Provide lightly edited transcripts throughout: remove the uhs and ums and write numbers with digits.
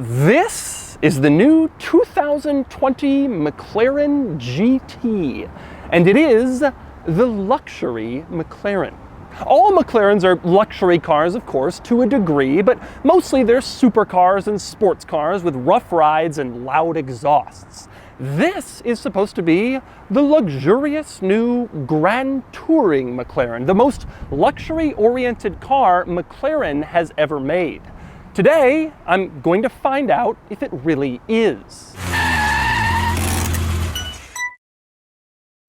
This is the new 2020 McLaren GT, and it is the luxury McLaren. All McLarens are luxury cars, of course, to a degree, but mostly they're supercars and sports cars with rough rides and loud exhausts. This is supposed to be the luxurious new Grand Touring McLaren, the most luxury-oriented car McLaren has ever made. Today, I'm going to find out if it really is.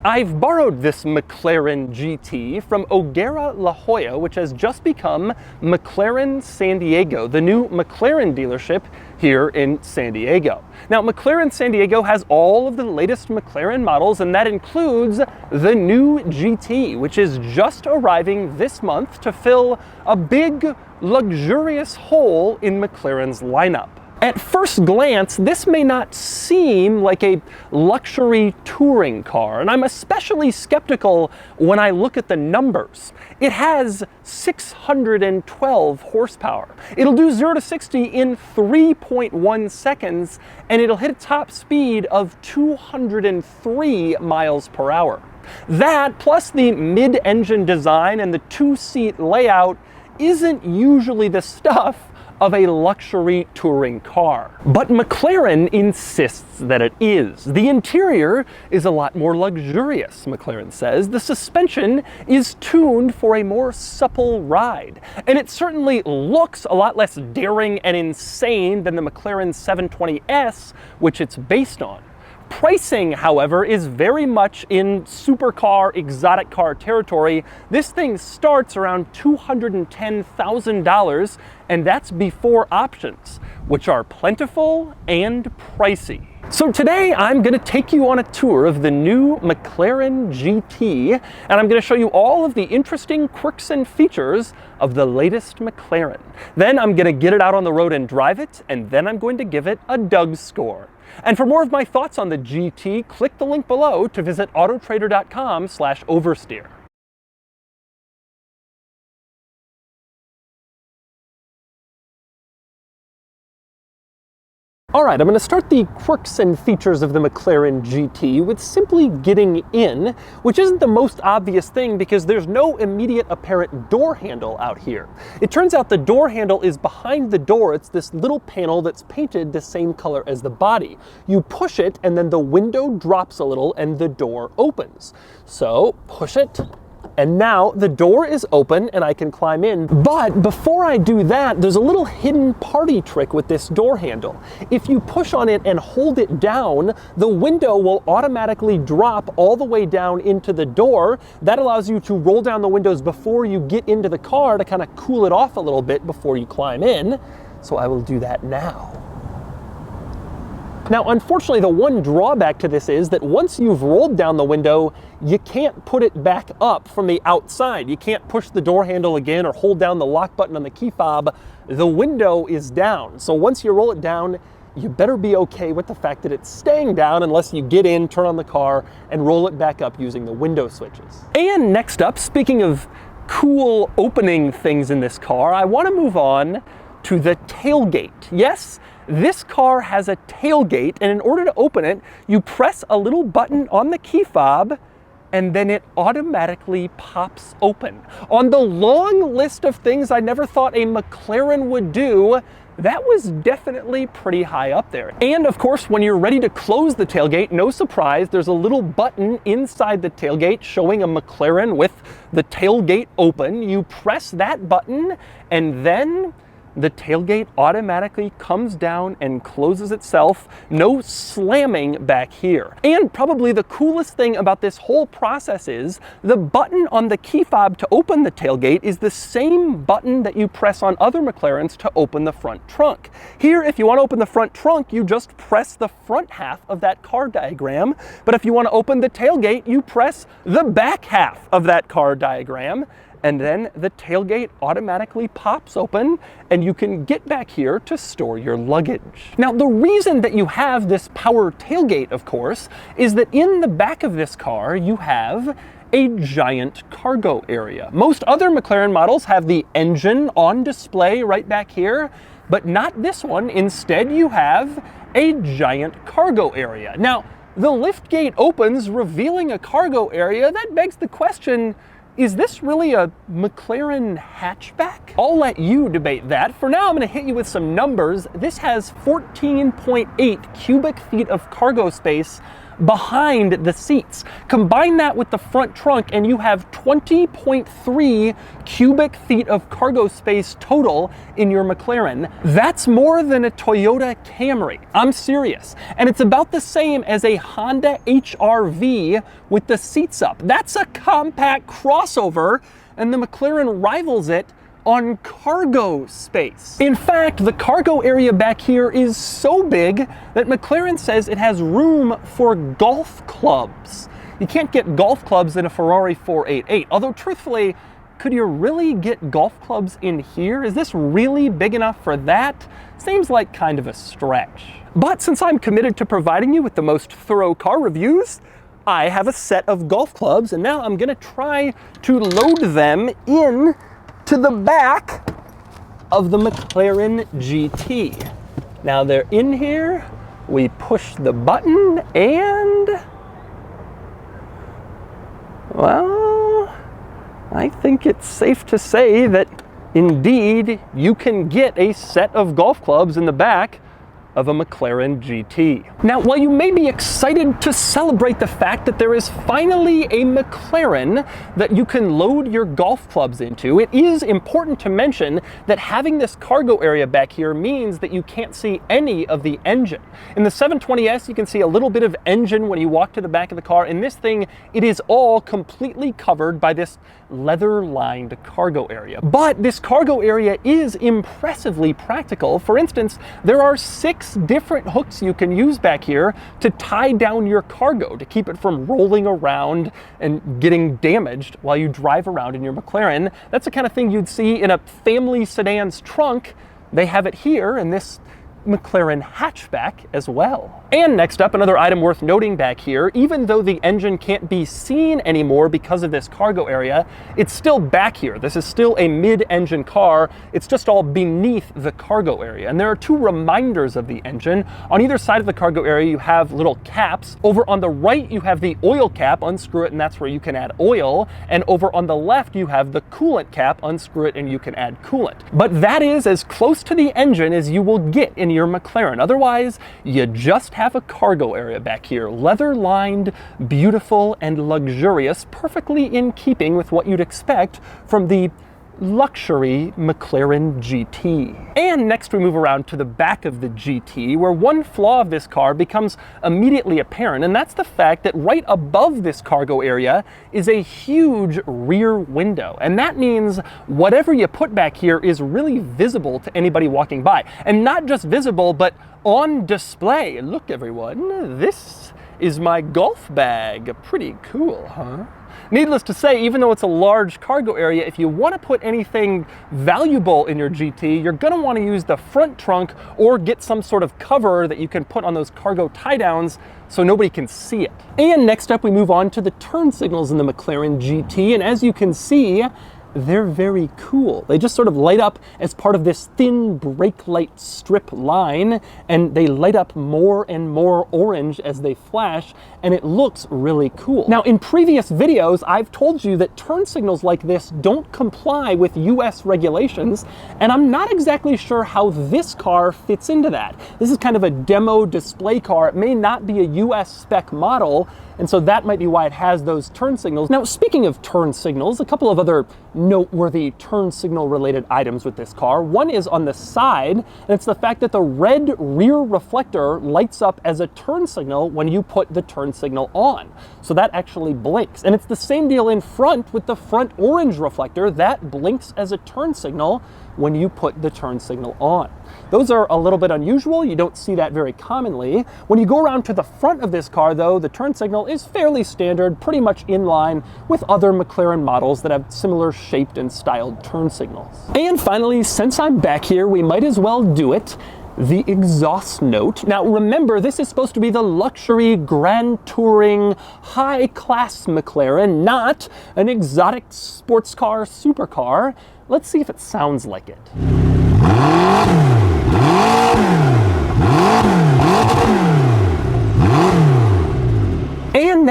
I've borrowed this McLaren GT from O'Gara La Jolla, which has just become McLaren San Diego, the new McLaren dealership here in San Diego. Now, McLaren San Diego has all of the latest McLaren models, and that includes the new GT, which is just arriving this month to fill a big, luxurious hole in McLaren's lineup. At first glance, this may not seem like a luxury touring car, and I'm especially skeptical when I look at the numbers. It has 612 horsepower. It'll do 0 to 60 in 3.1 seconds, and it'll hit a top speed of 203 miles per hour. That, plus the mid-engine design and the two-seat layout, isn't usually the stuff of a luxury touring car. But McLaren insists that it is. The interior is a lot more luxurious, McLaren says. The suspension is tuned for a more supple ride. And it certainly looks a lot less daring and insane than the McLaren 720S, which it's based on. Pricing, however, is very much in supercar, exotic car territory. This thing starts around $210,000, and that's before options, which are plentiful and pricey. So today I'm going to take you on a tour of the new McLaren GT, and I'm going to show you all of the interesting quirks and features of the latest McLaren. Then I'm going to get it out on the road and drive it, and then I'm going to give it a Doug score. And for more of my thoughts on the GT, click the link below to visit autotrader.com/oversteer. All right, I'm going to start the quirks and features of the McLaren GT with simply getting in, which isn't the most obvious thing because there's no immediate apparent door handle out here. It turns out the door handle is behind the door. It's this little panel that's painted the same color as the body. You push it and then the window drops a little and the door opens. So push it. And now the door is open and I can climb in. But before I do that, there's a little hidden party trick with this door handle. If you push on it and hold it down, the window will automatically drop all the way down into the door. That allows you to roll down the windows before you get into the car to kind of cool it off a little bit before you climb in. So I will do that now. Now, unfortunately, the one drawback to this is that once you've rolled down the window, you can't put it back up from the outside. You can't push the door handle again or hold down the lock button on the key fob. The window is down. So once you roll it down, you better be okay with the fact that it's staying down unless you get in, turn on the car, and roll it back up using the window switches. And next up, speaking of cool opening things in this car, I want to move on to the tailgate. Yes, this car has a tailgate, and in order to open it, you press a little button on the key fob, and then it automatically pops open. On the long list of things I never thought a McLaren would do, that was definitely pretty high up there. And of course, when you're ready to close the tailgate, no surprise, there's a little button inside the tailgate showing a McLaren with the tailgate open. You press that button, and then the tailgate automatically comes down and closes itself. No slamming back here. And probably the coolest thing about this whole process is the button on the key fob to open the tailgate is the same button that you press on other McLarens to open the front trunk. Here, if you want to open the front trunk, you just press the front half of that car diagram. But if you want to open the tailgate, you press the back half of that car diagram. And then the tailgate automatically pops open and you can get back here to store your luggage. Now, the reason that you have this power tailgate, of course, is that in the back of this car you have a giant cargo area. Most other McLaren models have the engine on display right back here. but not this one. Instead, you have a giant cargo area. Now, the liftgate opens, revealing a cargo area. That begs the question, is this really a McLaren hatchback? I'll let you debate that. For now, I'm going to hit you with some numbers. This has 14.8 cubic feet of cargo space behind the seats. Combine that with the front trunk and you have 20.3 cubic feet of cargo space total in your McLaren. That's more than a Toyota Camry. I'm serious. And it's about the same as a Honda HR-V with the seats up. That's a compact crossover, and the McLaren rivals it on cargo space. In fact, the cargo area back here is so big that McLaren says it has room for golf clubs. You can't get golf clubs in a Ferrari 488, although truthfully, could you really get golf clubs in here? Is this really big enough for that? Seems like kind of a stretch. But since I'm committed to providing you with the most thorough car reviews, I have a set of golf clubs, and now I'm gonna try to load them in to the back of the McLaren GT. Now they're in here, we push the button, and well, I think it's safe to say that indeed you can get a set of golf clubs in the back of a McLaren GT. Now, while you may be excited to celebrate the fact that there is finally a McLaren that you can load your golf clubs into, it is important to mention that having this cargo area back here means that you can't see any of the engine. In the 720S, you can see a little bit of engine when you walk to the back of the car. In this thing, it is all completely covered by this leather-lined cargo area. But this cargo area is impressively practical. For instance, there are 6 different hooks you can use back here to tie down your cargo to keep it from rolling around and getting damaged while you drive around in your McLaren. That's the kind of thing you'd see in a family sedan's trunk. They have it here in this McLaren hatchback as well. And next up, another item worth noting back here, even though the engine can't be seen anymore because of this cargo area, it's still back here. This is still a mid-engine car. It's just all beneath the cargo area. And there are 2 reminders of the engine. On either side of the cargo area, you have little caps. Over on the right, you have the oil cap. Unscrew it, and that's where you can add oil. And over on the left, you have the coolant cap. Unscrew it, and you can add coolant. But that is as close to the engine as you will get in your McLaren. Otherwise, you just have a cargo area back here, leather-lined, beautiful, and luxurious, perfectly in keeping with what you'd expect from the luxury McLaren GT. And next we move around to the back of the GT, where one flaw of this car becomes immediately apparent, and that's the fact that right above this cargo area is a huge rear window. And that means whatever you put back here is really visible to anybody walking by. And not just visible, but on display. Look everyone, this is my golf bag. Pretty cool, huh? Needless to say, even though it's a large cargo area, if you want to put anything valuable in your GT, you're going to want to use the front trunk or get some sort of cover that you can put on those cargo tie-downs so nobody can see it. And next up, we move on to the turn signals in the McLaren GT, and as you can see, they're very cool. They just sort of light up as part of this thin brake light strip line, and they light up more and more orange as they flash, and it looks really cool. Now, in previous videos, I've told you that turn signals like this don't comply with US regulations, and I'm not exactly sure how this car fits into that. This is kind of a demo display car. It may not be a US spec model, and so that might be why it has those turn signals. Now, speaking of turn signals, a couple of other noteworthy turn signal related items with this car. One is on the side, and it's the fact that the red rear reflector lights up as a turn signal when you put the turn signal on. So that actually blinks. And it's the same deal in front with the front orange reflector that blinks as a turn signal when you put the turn signal on. Those are a little bit unusual. You don't see that very commonly. When you go around to the front of this car, though, the turn signal is fairly standard, pretty much in line with other McLaren models that have similar shaped and styled turn signals. And finally, since I'm back here, we might as well do it. The exhaust note. Now remember, this is supposed to be the luxury, grand touring, high-class McLaren, not an exotic sports car supercar. Let's see if it sounds like it.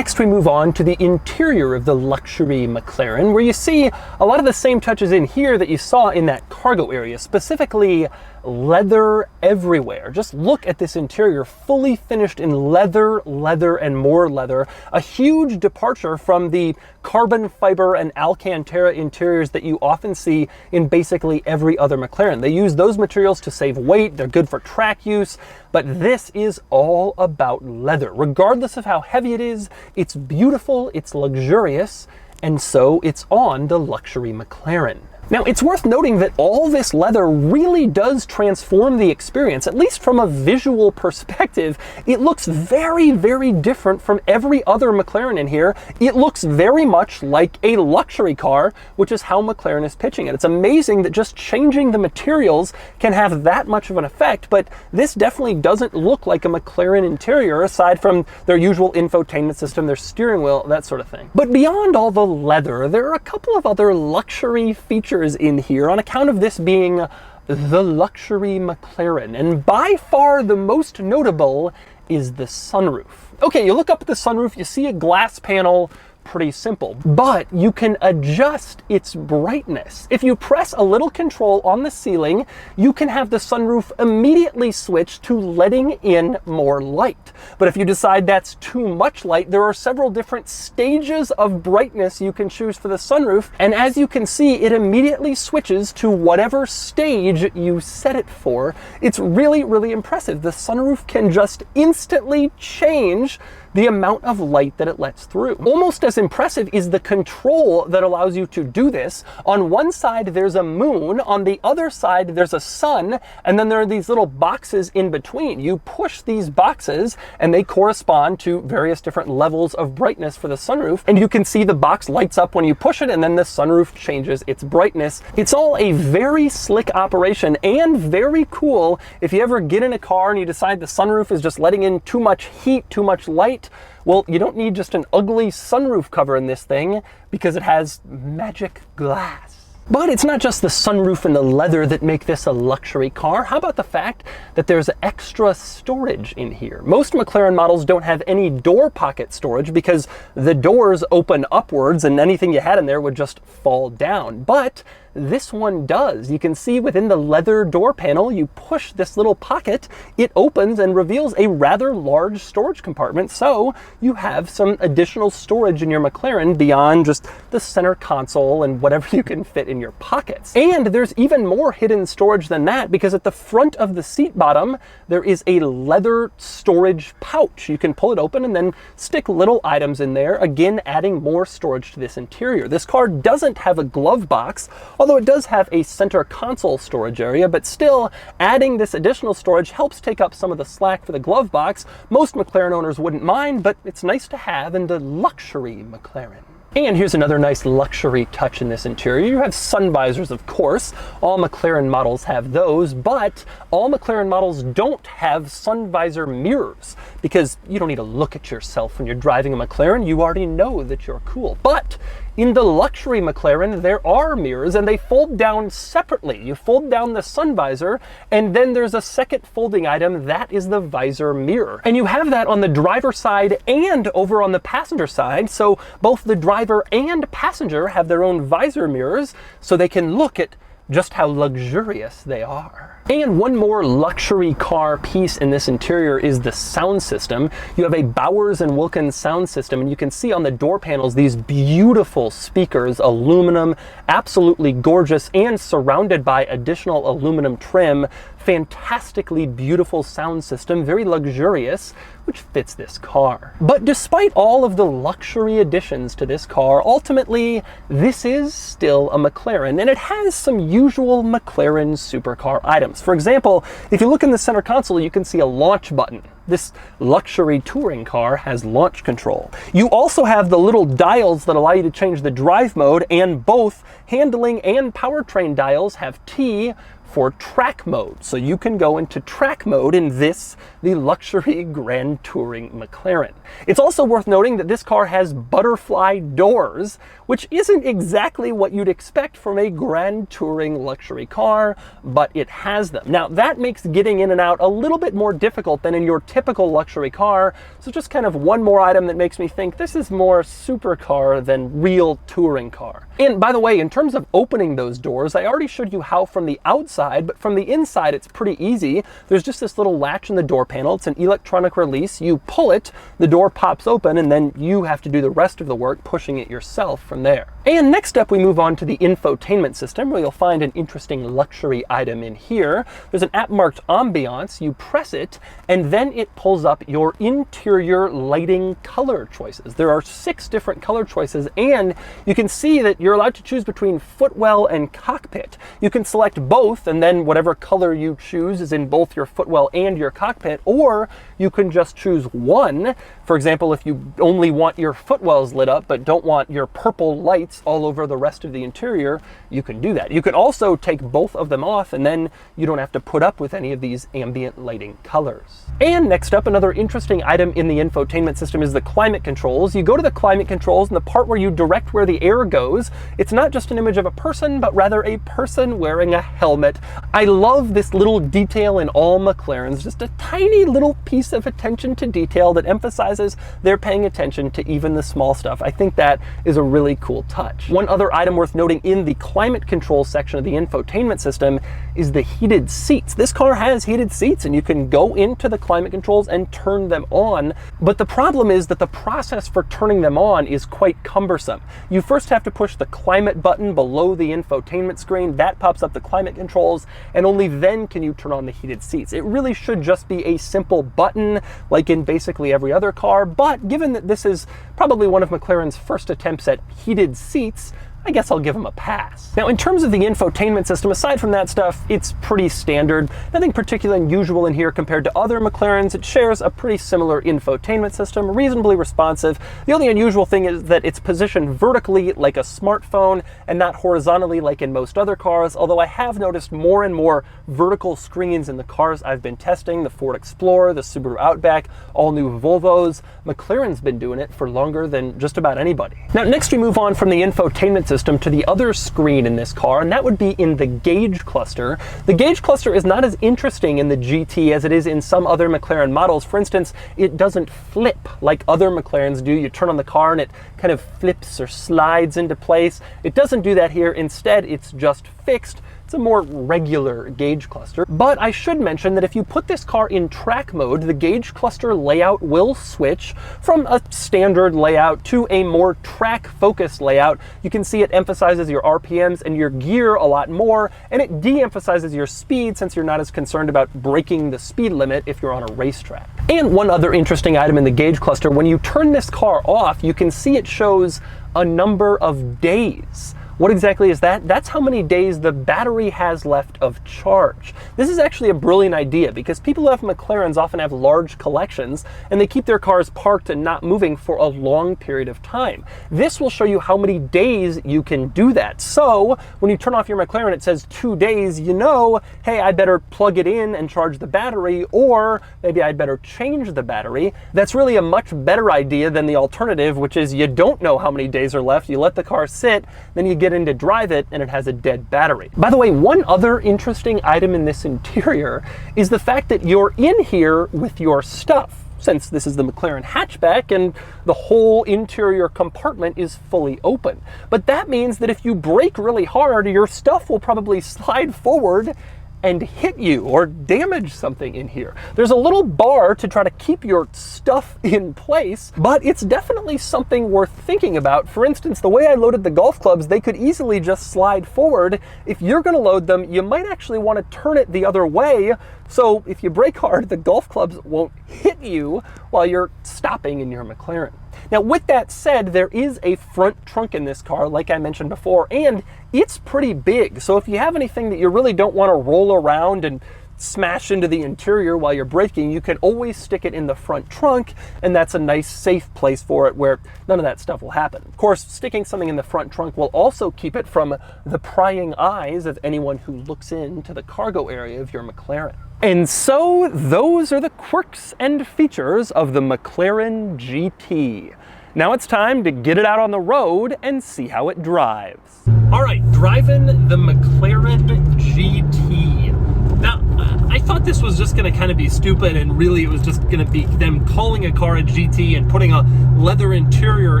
Next, we move on to the interior of the luxury McLaren, where you see a lot of the same touches in here that you saw in that cargo area, specifically leather everywhere. Just look at this interior, fully finished in leather, leather, and more leather. A huge departure from the carbon fiber and Alcantara interiors that you often see in basically every other McLaren. They use those materials to save weight, they're good for track use, but this is all about leather. Regardless of how heavy it is, it's beautiful, it's luxurious, and so it's on the luxury McLaren. Now, it's worth noting that all this leather really does transform the experience, at least from a visual perspective. It looks very, very different from every other McLaren in here. It looks very much like a luxury car, which is how McLaren is pitching it. It's amazing that just changing the materials can have that much of an effect, but this definitely doesn't look like a McLaren interior, aside from their usual infotainment system, their steering wheel, that sort of thing. But beyond all the leather, there are a couple of other luxury features in here on account of this being the luxury McLaren, and by far the most notable is the sunroof. Okay, you look up at the sunroof, you see a glass panel, pretty simple, but you can adjust its brightness. If you press a little control on the ceiling, you can have the sunroof immediately switch to letting in more light. But if you decide that's too much light, there are several different stages of brightness you can choose for the sunroof, and as you can see, it immediately switches to whatever stage you set it for. It's really, really impressive. The sunroof can just instantly change the amount of light that it lets through. Almost as impressive is the control that allows you to do this. On one side, there's a moon. On the other side, there's a sun. And then there are these little boxes in between. You push these boxes and they correspond to various different levels of brightness for the sunroof. And you can see the box lights up when you push it, and then the sunroof changes its brightness. It's all a very slick operation and very cool. If you ever get in a car and you decide the sunroof is just letting in too much heat, too much light, well, you don't need just an ugly sunroof cover in this thing, because it has magic glass. But it's not just the sunroof and the leather that make this a luxury car. How about the fact that there's extra storage in here? Most McLaren models don't have any door pocket storage because the doors open upwards and anything you had in there would just fall down. But this one does. You can see within the leather door panel, you push this little pocket, it opens and reveals a rather large storage compartment, so you have some additional storage in your McLaren beyond just the center console and whatever you can fit in your pockets. And there's even more hidden storage than that, because at the front of the seat bottom, there is a leather storage pouch. You can pull it open and then stick little items in there, again adding more storage to this interior. This car doesn't have a glove box, although it does have a center console storage area, but still adding this additional storage helps take up some of the slack for the glove box. Most McLaren owners wouldn't mind, but it's nice to have in the luxury McLaren. And here's another nice luxury touch in this interior. You have sun visors, of course. All McLaren models have those, but all McLaren models don't have sun visor mirrors, because you don't need to look at yourself when you're driving a McLaren. You already know that you're cool. But in the luxury McLaren, there are mirrors, and they fold down separately. You fold down the sun visor, and then there's a second folding item. That is the visor mirror. And you have that on the driver side and over on the passenger side, so both the driver and passenger have their own visor mirrors, so they can look at just how luxurious they are. And one more luxury car piece in this interior is the sound system. You have a Bowers & Wilkins sound system, and you can see on the door panels these beautiful speakers, aluminum, absolutely gorgeous, and surrounded by additional aluminum trim. Fantastically beautiful sound system, very luxurious, which fits this car. But despite all of the luxury additions to this car, ultimately, this is still a McLaren, and it has some usual McLaren supercar items. For example, if you look in the center console, you can see a launch button. This luxury touring car has launch control. You also have the little dials that allow you to change the drive mode, and both handling and powertrain dials have T for track mode. So you can go into track mode in this, the luxury Grand Touring McLaren. It's also worth noting that this car has butterfly doors, which isn't exactly what you'd expect from a Grand Touring luxury car, but it has them. Now that makes getting in and out a little bit more difficult than in your typical luxury car, so just kind of one more item that makes me think this is more supercar than real touring car. And by the way, in terms of opening those doors, I already showed you how from the outside, but from the inside it's pretty easy. There's just this little latch in the door panel. It's an electronic release. You pull it, the door pops open, and then you have to do the rest of the work pushing it yourself from there. And next up we move on to the infotainment system, where you'll find an interesting luxury item in here. There's an app marked Ambiance. You press it, and then it pulls up your interior lighting color choices. There are 6 different color choices, and you can see that you're allowed to choose between footwell and cockpit. You can select both, and then whatever color you choose is in both your footwell and your cockpit, or you can just choose one. For example, if you only want your footwells lit up but don't want your purple lights all over the rest of the interior, you can do that. You can also take both of them off, and then you don't have to put up with any of these ambient lighting colors. And next up, another interesting item in the infotainment system is the climate controls. You go to the climate controls, and the part where you direct where the air goes, it's not just an image of a person, but rather a person wearing a helmet. I love this little detail in all McLarens, just a tiny little piece of attention to detail that emphasizes they're paying attention to even the small stuff. I think that is a really cool touch. One other item worth noting in the climate control section of the infotainment system is the heated seats. This car has heated seats, and you can go into the climate controls and turn them on, but the problem is that the process for turning them on is quite cumbersome. You first have to push the climate button below the infotainment screen. That pops up the climate controls, and only then can you turn on the heated seats. It really should just be a simple button like in basically every other car, but given that this is probably one of McLaren's first attempts at heated seats, I guess I'll give them a pass. Now, in terms of the infotainment system, aside from that stuff, it's pretty standard. Nothing particularly unusual in here compared to other McLarens. It shares a pretty similar infotainment system, reasonably responsive. The only unusual thing is that it's positioned vertically like a smartphone and not horizontally like in most other cars, although I have noticed more and more vertical screens in the cars I've been testing, the Ford Explorer, the Subaru Outback, all new Volvos. McLaren's been doing it for longer than just about anybody. Now, next we move on from the infotainment system to the other screen in this car, and that would be in the gauge cluster. The gauge cluster is not as interesting in the GT as it is in some other McLaren models. For instance, it doesn't flip like other McLarens do. You turn on the car and it kind of flips or slides into place. It doesn't do that here. Instead, it's just fixed. It's a more regular gauge cluster. But I should mention that if you put this car in track mode, the gauge cluster layout will switch from a standard layout to a more track-focused layout. You can see it emphasizes your RPMs and your gear a lot more, and it de-emphasizes your speed since you're not as concerned about breaking the speed limit if you're on a racetrack. And one other interesting item in the gauge cluster, when you turn this car off, you can see it shows a number of days. What exactly is that? That's how many days the battery has left of charge. This is actually a brilliant idea because people who have McLarens often have large collections and they keep their cars parked and not moving for a long period of time. This will show you how many days you can do that. So when you turn off your McLaren, it says 2 days, you know, hey, I'd better plug it in and charge the battery, or maybe I'd better change the battery. That's really a much better idea than the alternative, which is you don't know how many days are left, you let the car sit, then you get in to drive it and it has a dead battery. By the way, one other interesting item in this interior is the fact that you're in here with your stuff. Since this is the McLaren hatchback and the whole interior compartment is fully open. But that means that if you brake really hard, your stuff will probably slide forward and hit you or damage something in here. There's a little bar to try to keep your stuff in place, but it's definitely something worth thinking about. For instance, the way I loaded the golf clubs, they could easily just slide forward. If you're gonna load them, you might actually want to turn it the other way, so if you brake hard, the golf clubs won't hit you while you're stopping in your McLaren. Now, with that said, there is a front trunk in this car, like I mentioned before, and it's pretty big. So if you have anything that you really don't want to roll around and smash into the interior while you're braking, you can always stick it in the front trunk, and that's a nice safe place for it where none of that stuff will happen. Of course, sticking something in the front trunk will also keep it from the prying eyes of anyone who looks into the cargo area of your McLaren. And so those are the quirks and features of the McLaren GT. Now it's time to get it out on the road and see how it drives. All right, driving the McLaren GT. Now, I thought this was just gonna kind of be stupid, and really it was just gonna be them calling a car a GT and putting a leather interior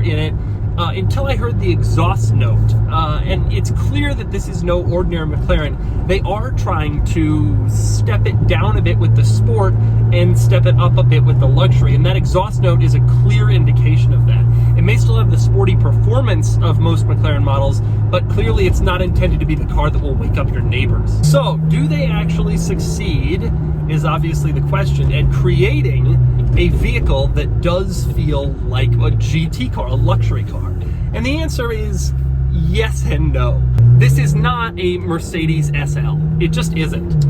in it, until I heard the exhaust note. And it's clear that this is no ordinary McLaren. They are trying to step it down a bit with the sport and step it up a bit with the luxury, and that exhaust note is a clear indication of that. It may still have the sporty performance of most McLaren models, but clearly it's not intended to be the car that will wake up your neighbors. So, do they actually succeed, is obviously the question, at creating a vehicle that does feel like a GT car, a luxury car? And the answer is yes and no. This is not a Mercedes SL. It just isn't.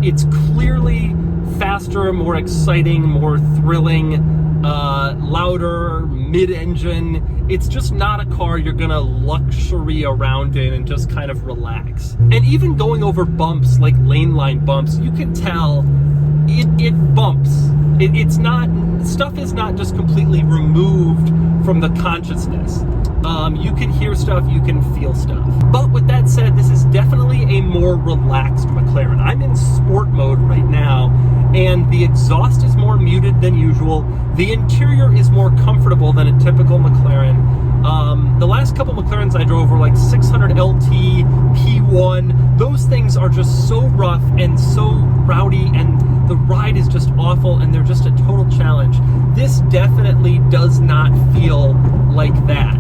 It's clearly faster, more exciting, more thrilling, louder, mid-engine. It's just not a car you're gonna luxury around in and just kind of relax. And even going over bumps, like lane line bumps, you can tell it bumps. It's not, stuff is not just completely removed from the consciousness. You can hear stuff, you can feel stuff. But with that said, this is definitely a more relaxed McLaren. I'm in sport mode right now, and the exhaust is more muted than usual. The interior is more comfortable than a typical McLaren. The last couple McLarens I drove were like 600 LT, P1. Those things are just so rough and so rowdy, and the ride is just awful, and they're just a total challenge. This definitely does not feel like that.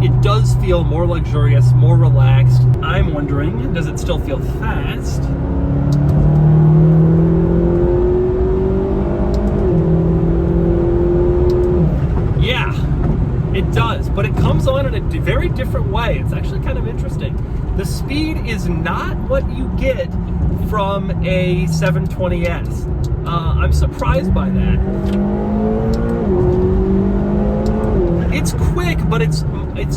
It does feel more luxurious, more relaxed. I'm wondering, does it still feel fast? Yeah, it does, but it comes on in a very different way. It's actually kind of interesting. The speed is not what you get from a 720S. I'm surprised by that. It's quick, but it's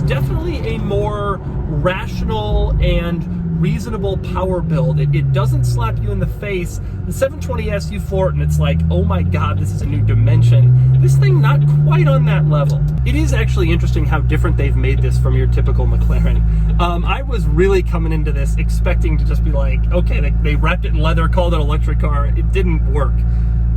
definitely a more rational and reasonable power build. It doesn't slap you in the face. The 720S, you floor it and it's like, oh my god, this is a new dimension. This thing, not quite on that level. It is actually interesting how different they've made this from your typical McLaren. I was really coming into this expecting to just be like, okay, they wrapped it in leather, called it a luxury car. It didn't work.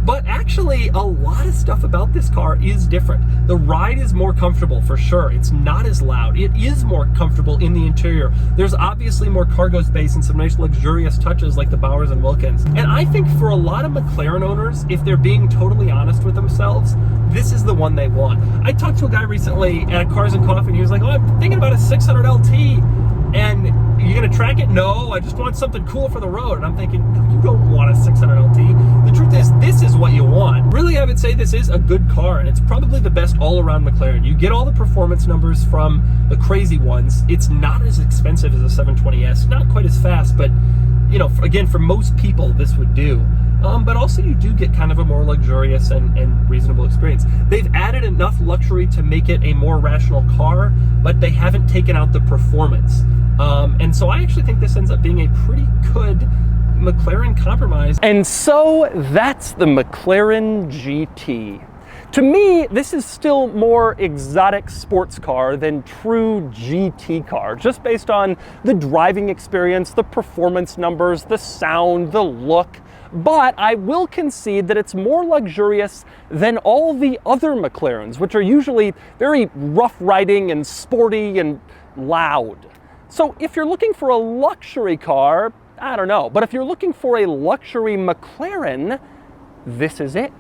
But actually, a lot of stuff about this car is different. The ride is more comfortable, for sure. It's not as loud. It is more comfortable in the interior. There's obviously more cargo space and some nice luxurious touches like the Bowers and Wilkins. And I think for a lot of McLaren owners, if they're being totally honest with themselves, this is the one they want. I talked to a guy recently at Cars and Coffee, and he was like, oh, I'm thinking about a 600 LT. And you're gonna track it? No, I just want something cool for the road. And I'm thinking, no, you don't want a 600 LT. The truth is, this is what you want. Really, I would say this is a good car, and it's probably the best all-around McLaren. You get all the performance numbers from the crazy ones. It's not as expensive as a 720S, not quite as fast, but you know, again, for most people, this would do. But also you do get kind of a more luxurious and reasonable experience. They've added enough luxury to make it a more rational car, but they haven't taken out the performance. And so I actually think this ends up being a pretty good McLaren compromise. And so that's the McLaren GT. To me, this is still more exotic sports car than true GT car, just based on the driving experience, the performance numbers, the sound, the look. But I will concede that it's more luxurious than all the other McLarens, which are usually very rough riding and sporty and loud. So if you're looking for a luxury car, I don't know. But if you're looking for a luxury McLaren, this is it.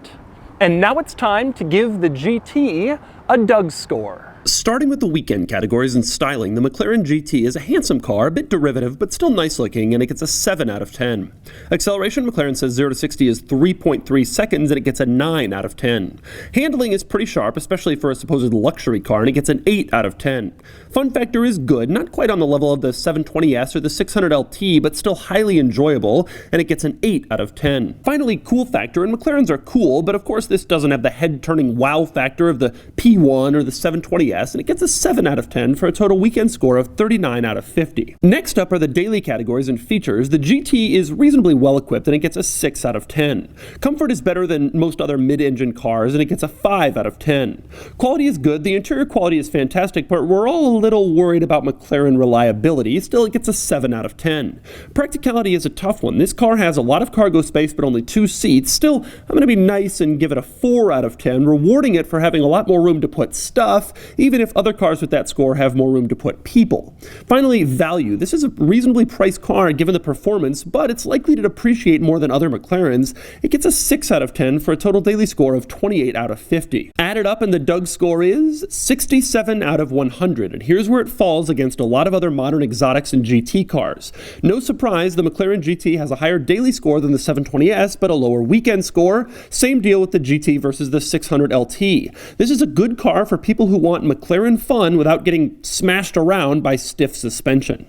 And now it's time to give the GT a Doug score. Starting with the weekend categories and styling, the McLaren GT is a handsome car, a bit derivative, but still nice looking, and it gets a 7 out of 10. Acceleration, McLaren says 0 to 60 is 3.3 seconds, and it gets a 9 out of 10. Handling is pretty sharp, especially for a supposed luxury car, and it gets an 8 out of 10. Fun factor is good, not quite on the level of the 720S or the 600 LT, but still highly enjoyable, and it gets an 8 out of 10. Finally, cool factor, and McLarens are cool, but of course this doesn't have the head-turning wow factor of the P1 or the 720S, and it gets a 7 out of 10 for a total weekend score of 39 out of 50. Next up are the daily categories and features. The GT is reasonably well equipped and it gets a 6 out of 10. Comfort is better than most other mid-engine cars and it gets a 5 out of 10. Quality is good, the interior quality is fantastic, but we're all a little worried about McLaren reliability. Still, it gets a 7 out of 10. Practicality is a tough one. This car has a lot of cargo space but only 2 seats. Still, I'm going to be nice and give it a 4 out of 10, rewarding it for having a lot more room to put stuff, even if other cars with that score have more room to put people. Finally, value. This is a reasonably priced car given the performance, but it's likely to depreciate more than other McLarens. It gets a 6 out of 10 for a total daily score of 28 out of 50. Added up and the Doug score is 67 out of 100, and here's where it falls against a lot of other modern exotics and GT cars. No surprise, the McLaren GT has a higher daily score than the 720S, but a lower weekend score. Same deal with the GT versus the 600 LT. This is a good car for people who want McLaren fun without getting smashed around by stiff suspension.